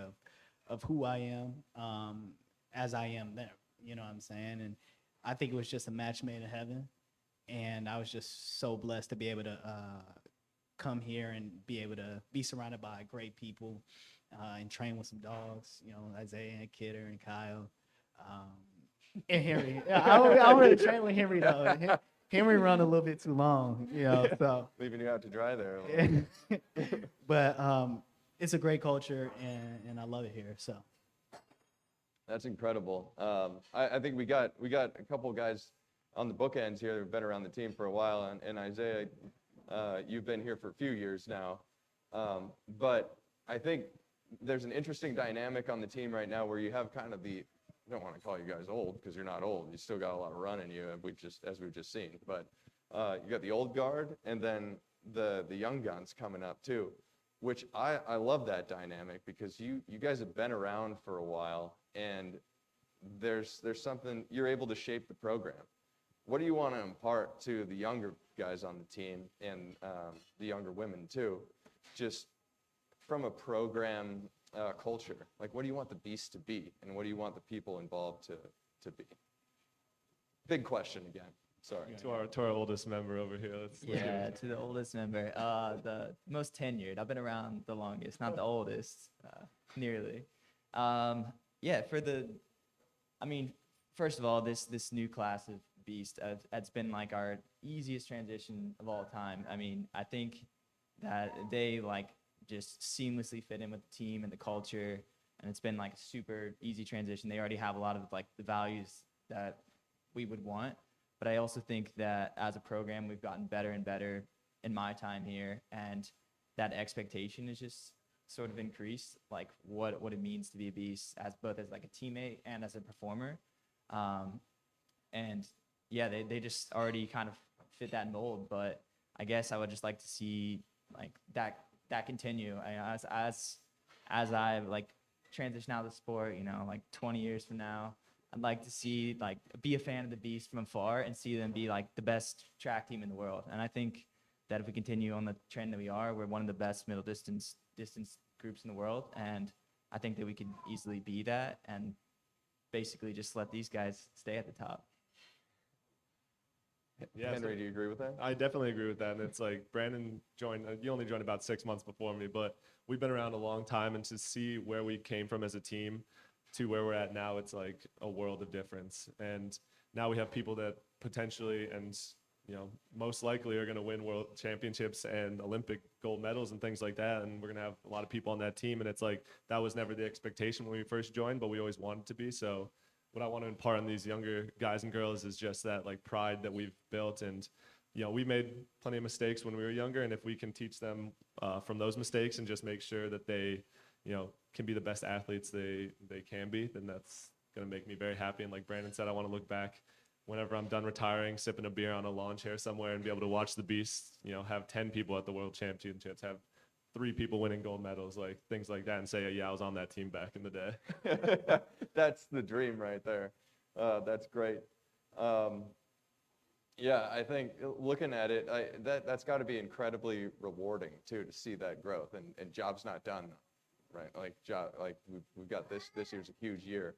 of who I am, as I am them. You know what I'm saying? And I think it was just a match made in heaven. And I was just so blessed to be able to come here and be able to be surrounded by great people and train with some dogs, Isaiah and Kidder and Kyle. And Henry. Yeah, I want to train with Henry though. Henry run a little bit too long, so. Leaving you out to dry there. A little. But it's a great culture, and I love it here. So That's incredible. I think we got a couple of guys on the bookends here that have been around the team for a while, and Isaiah, you've been here for a few years now. But I think there's an interesting dynamic on the team right now where you have kind of I don't want to call you guys old because you're not old. You still got a lot of run in you, as we've just seen. But you got the old guard and then the young guns coming up too, which I love that dynamic because you guys have been around for a while and there's something you're able to shape the program. What do you want to impart to the younger guys on the team and the younger women too, just from a program culture? Like, what do you want the Beast to be, and what do you want the people involved to be? Big question again. Sorry. To our oldest member over here. Yeah, to the oldest member, the most tenured. I've been around the longest, not the oldest, nearly. First of all, this new class of Beast, it's been like our easiest transition of all time. I mean, I think that they just seamlessly fit in with the team and the culture, and it's been like a super easy transition. They already have a lot of the values that we would want. But I also think that as a program, we've gotten better and better in my time here, and that expectation is just sort of increased, like what it means to be a Beast, as both as like a teammate and as a performer. And yeah, they just already kind of fit that mold. But I guess I would just like to see like that continue. As I transition out of the sport, 20 years from now, I'd like to see be a fan of the Beast from afar and see them be the best track team in the world. And I think that if we continue on the trend that we are, we're one of the best middle distance groups in the world. And I think that we could easily be that and basically just let these guys stay at the top. Yeah, Henry, do you agree with that? I definitely agree with that. And it's like Brandon joined, you only joined about 6 months before me, but we've been around a long time, and to see where we came from as a team to where we're at now, it's like a world of difference. And now we have people that potentially and most likely are going to win world championships and Olympic gold medals and things like that. And we're going to have a lot of people on that team. And it's like, that was never the expectation when we first joined, but we always wanted to be. So what I want to impart on these younger guys and girls is just that pride that we've built. And, we made plenty of mistakes when we were younger. And if we can teach them from those mistakes and just make sure that they, can be the best athletes they can be, then that's going to make me very happy. And like Brandon said, I want to look back whenever I'm done retiring, sipping a beer on a lawn chair somewhere and be able to watch the Beast, have 10 people at the World Championships, have 3 people winning gold medals, things like that, and say, yeah, I was on that team back in the day. That's the dream right there. That's great. Yeah, I think looking at it, that's got to be incredibly rewarding too, to see that growth. And job's not done, right? We've got this year's a huge year.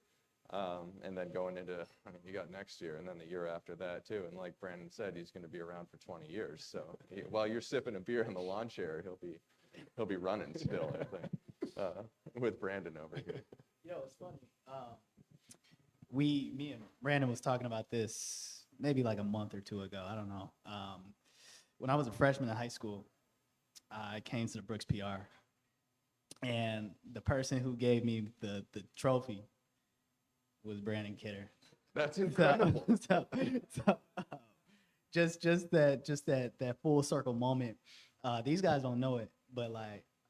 And then going into, you got next year and then the year after that too. And like Brandon said, he's going to be around for 20 years. So while you're sipping a beer in the lawn chair, he'll be running still, I think, with Brandon over here. Yo, it's funny. Me and Brandon was talking about this maybe like a month or two ago. I don't know. When I was a freshman in high school, I came to the Brooks PR, and the person who gave me the trophy was Brannon Kidder. That's incredible. Just that full circle moment. These guys don't know it, but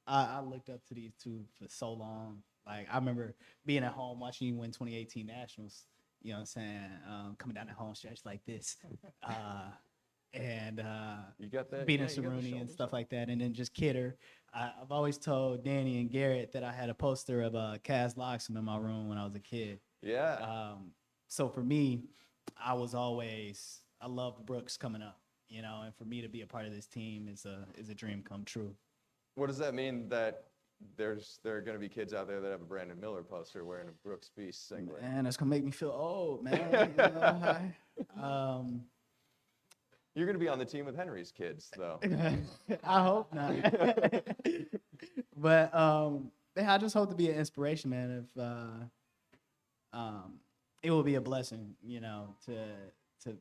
I looked up to these two for so long. I remember being at home watching you win 2018 Nationals. You know what I'm saying? Coming down the home stretch like this, and you got that beating Cerrone and stuff like that, and then just Kidder. I've always told Danny and Garrett that I had a poster of Kaz Loxam in my room when I was a kid. Yeah. So for me, I loved Brooks coming up, and for me to be a part of this team is a dream come true. What does that mean that there are going to be kids out there that have a Brandon Miller poster wearing a Brooks Beast singlet? Man, that's going to make me feel old, man. You're going to be on the team with Henry's kids, though. I hope not. But I just hope to be an inspiration, man. it will be a blessing, to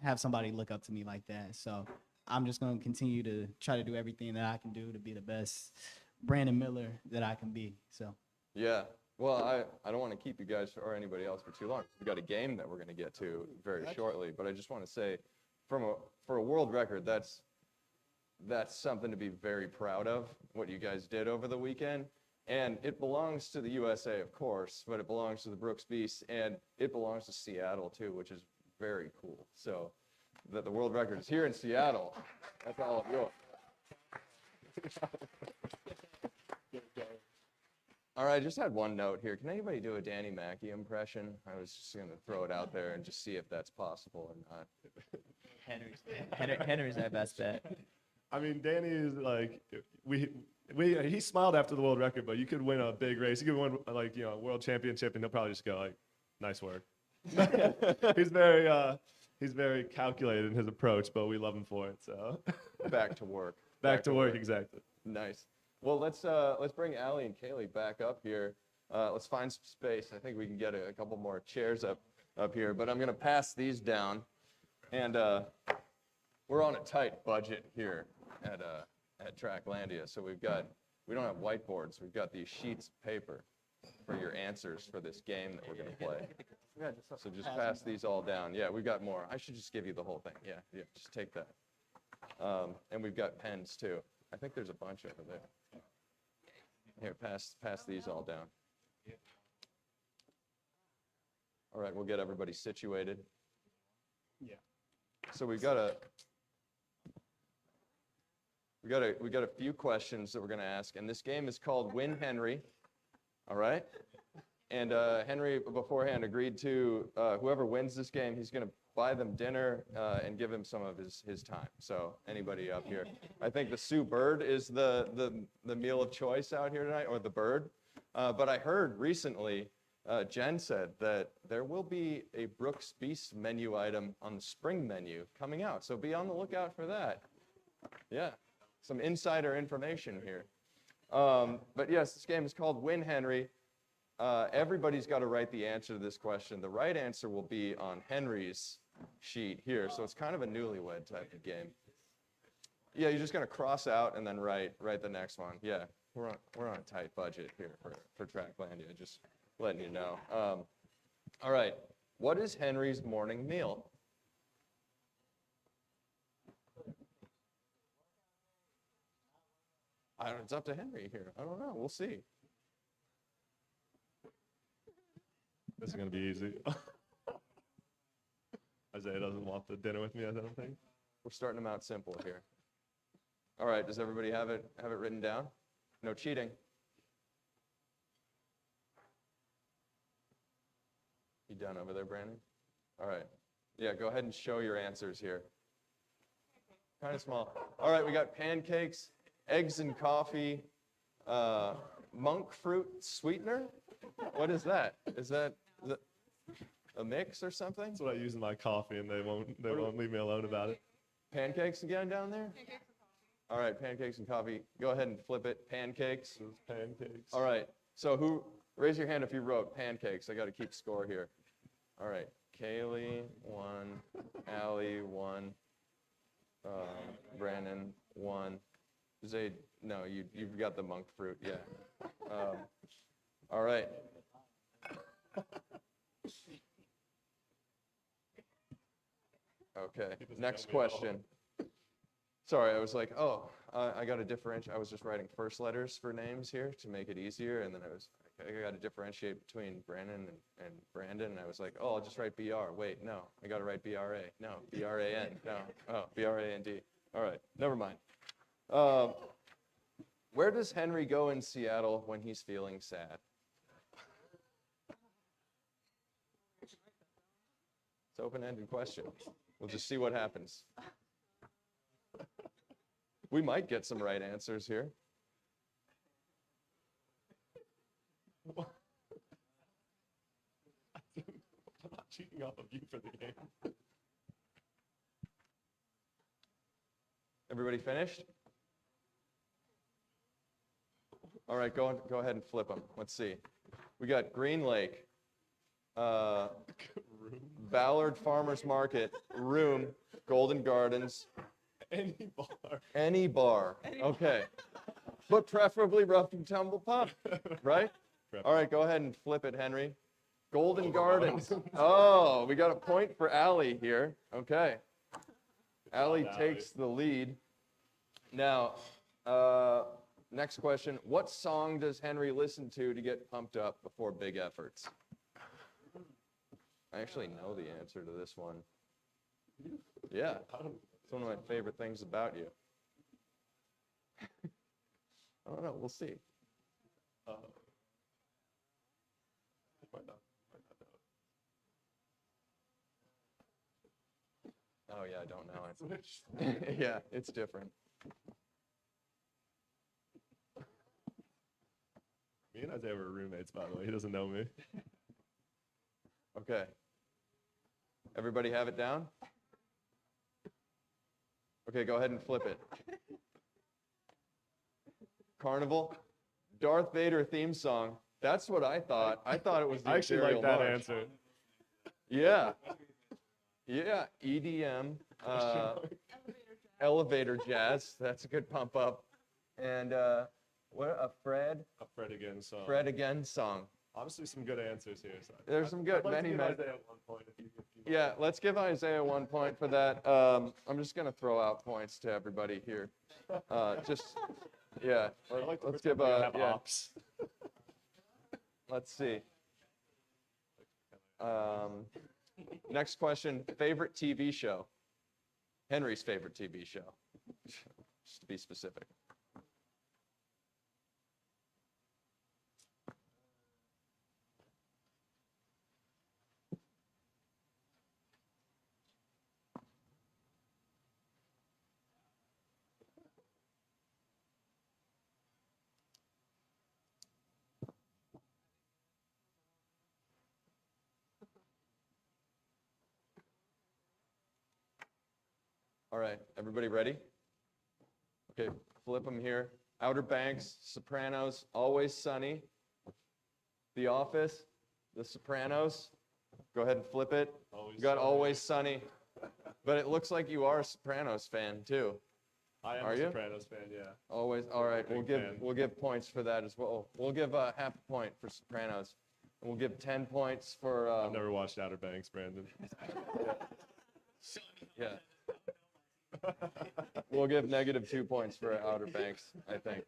have somebody look up to me like that. So I'm just going to continue to try to do everything that I can do to be the best Brandon Miller that I can be. So Yeah. Well, I don't want to keep you guys or anybody else for too long. We've got a game that we're going to get to very shortly, but I just want to say, for a world record, that's something to be very proud of, what you guys did over the weekend. And it belongs to the USA, of course, but it belongs to the Brooks Beasts, and it belongs to Seattle, too, which is very cool. So that the world record is here in Seattle. That's all of yours. All right, I just had one note here. Can anybody do a Danny Mackey impression? I was just going to throw it out there and just see if that's possible or not. Henry's our best bet. I mean, Danny is like, he smiled after the world record, but you could win a big race. You could win a world championship, and he'll probably just go like, "Nice work." He's very calculated in his approach, but we love him for it. So Back to work. back to work, exactly. Nice. Well, let's bring Allie and Kaylee back up here. Let's find some space. I think we can get a couple more chairs up here, but I'm going to pass these down. And we're on a tight budget here at Tracklandia, so we don't have whiteboards. We've got these sheets of paper for your answers for this game that we're going to play. So just pass these all down. Yeah, we've got more. I should just give you the whole thing. Yeah, just take that. And we've got pens too. I think there's a bunch over there. Here, pass these all down. All right, we'll get everybody situated. Yeah. So we got a few questions that we're going to ask, and this game is called Win Henry. All right. And Henry beforehand agreed to whoever wins this game, he's going to buy them dinner and give him some of his time. So anybody up here, I think the Sioux bird is the meal of choice out here tonight, or the bird. But I heard recently, Jen said that there will be a Brooks Beast menu item on the spring menu coming out. So be on the lookout for that. Yeah, some insider information here. But yes, this game is called Win Henry. Everybody's got to write the answer to this question. The right answer will be on Henry's sheet here. So it's kind of a newlywed type of game. Yeah, you're just going to cross out and then write the next one. Yeah, we're on a tight budget here for Tracklandia, just letting you know. All right, what is Henry's morning meal? It's up to Henry here. I don't know. We'll see. This is gonna be easy. Isaiah doesn't want the dinner with me, I don't think. We're starting them out simple here. All right, does everybody have it written down? No cheating. You done over there, Brandon? All right. Yeah, go ahead and show your answers here. Kind of small. All right, we got pancakes, eggs and coffee, monk fruit sweetener. What is that? Is that a mix or something? That's what I use in my coffee, and they won't leave me alone about it. Pancakes again down there? All right, pancakes and coffee. Go ahead and flip it. Pancakes. Those pancakes. All right. So raise your hand if you wrote pancakes. I got to keep score here. All right. Kayley, 1. Allie, 1. Brannon, 1. Zayd, no, you've got the monk fruit. Yeah. All right. Okay, next question. Sorry, I was like, I got to differentiate. I was just writing first letters for names here to make it easier, and then I got to differentiate between Brannon and Brandon, and I was like, I'll just write BR. Wait, no, I got to write BRA. No, BRAN. No, BRAND. All right, never mind. Where does Henry go in Seattle when he's feeling sad? It's an open-ended question. We'll just see what happens. We might get some right answers here. I'm not cheating off of you for the game. Everybody finished? All right, go ahead and flip them. Let's see. We got Green Lake, Ballard Farmers Market, Room, Golden Gardens, Any bar. any bar. Okay. But preferably Rough and Tumble Pub, right? All right, go ahead and flip it, Henry. Golden Gardens. Oh, we got a point for Allie here. Okay. Allie takes the lead. Now, next question. What song does Henry listen to get pumped up before big efforts? I actually know the answer to this one. Yeah, it's one of my favorite things about you. I don't know, we'll see. Might not know. Oh, yeah, I don't know it. Switch. Yeah, it's different. Me and Isaiah were roommates, by the way. He doesn't know me. Okay. Everybody have it down? Okay, go ahead and flip it. Carnival, Darth Vader theme song. That's what I thought. I thought it was the I actually like Imperial that March. answer. Yeah. Yeah, EDM, elevator jazz. That's a good pump up. And what a Fred Again song. Honestly, some good answers here. So There's some good, I'd like many, to give many. Isaiah 1 point if you Yeah, let's give Isaiah 1 point for that. I'm just gonna throw out points to everybody here. Yeah. Or I'd like to Let's pretend give like I have yeah. ops. Let's see. Next question, favorite TV show? Henry's favorite TV show, just to be specific. All right, everybody ready? Okay, flip them here. Outer Banks, Sopranos, Always Sunny, The Office, The Sopranos. Go ahead and flip it. You got Always Sunny, but it looks like you are a Sopranos fan too. I am Are a you? Sopranos fan, yeah. Always. All right, Big fan. we'll give points for that as well. We'll give half a point for Sopranos. And we'll give 10 points for. I've never watched Outer Banks, Brandon. Yeah. We'll give -2 points for Outer Banks, I think.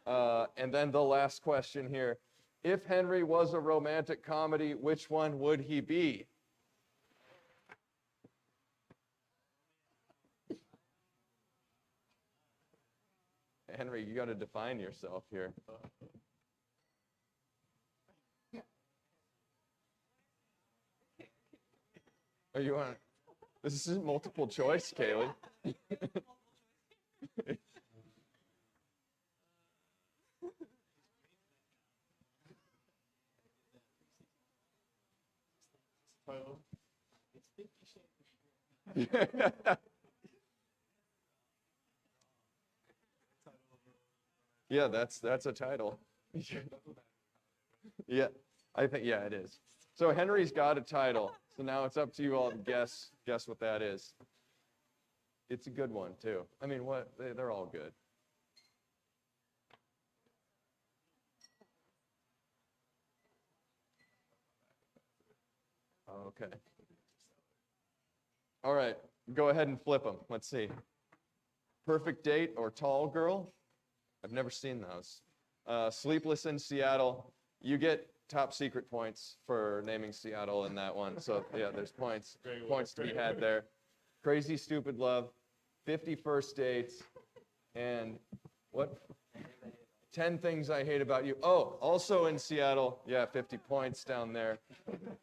And then the last question here. If Henry was a romantic comedy, which one would he be? Henry, you got to define yourself here. Are you on? This is multiple choice, Kayley. Title? Yeah, that's a title. Yeah, I think it is. So Henry's got a title. So now it's up to you all to guess what that is. It's a good one too. I mean, they're all good. Okay. All right, go ahead and flip them. Let's see. Perfect Date or Tall Girl? I've never seen those. Sleepless in Seattle. You get top secret points for naming Seattle in that one. So yeah, there's points to be had there. Crazy Stupid Love, 50 First Dates, and what? 10 Things I Hate About You. Oh, also in Seattle. Yeah, 50 points down there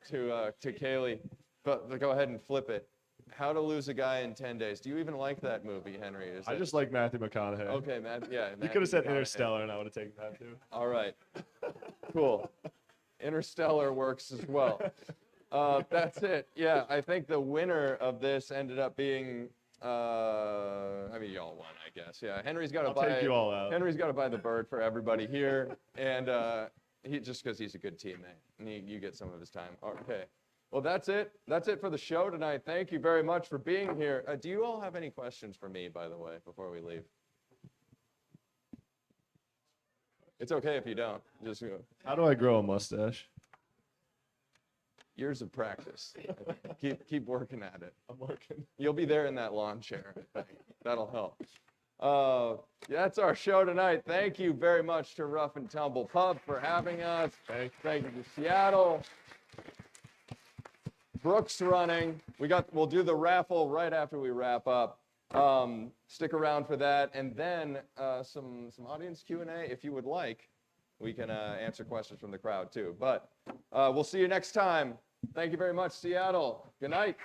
to Kayley. But go ahead and flip it. How to Lose a Guy in 10 Days. Do you even like that movie, Henry? I just like Matthew McConaughey. Okay, yeah. You could have said McConaughey. Interstellar, and I would have taken that too. All right. Cool. Interstellar works as well. That's it. Yeah, I think the winner of this ended up being, y'all won, I guess. Yeah, Henry's got to I'll take you all out. Henry's got to buy the bird for everybody here. And just because he's a good teammate, and you get some of his time. Okay. Well, that's it. That's it for the show tonight. Thank you very much for being here. Do you all have any questions for me, by the way, before we leave? It's okay if you don't. Just How do I grow a mustache? years of practice. Keep working at it. I'm working. You'll be there in that lawn chair, I think. That'll help. That's our show tonight. Thank you very much to Rough and Tumble Pub for having us. Thank you to Seattle. Brooks running. We'll do the raffle right after we wrap up. Stick around for that, and then some audience Q&A if you would like. We can answer questions from the crowd too. But we'll see you next time. Thank you very much, Seattle. Good night.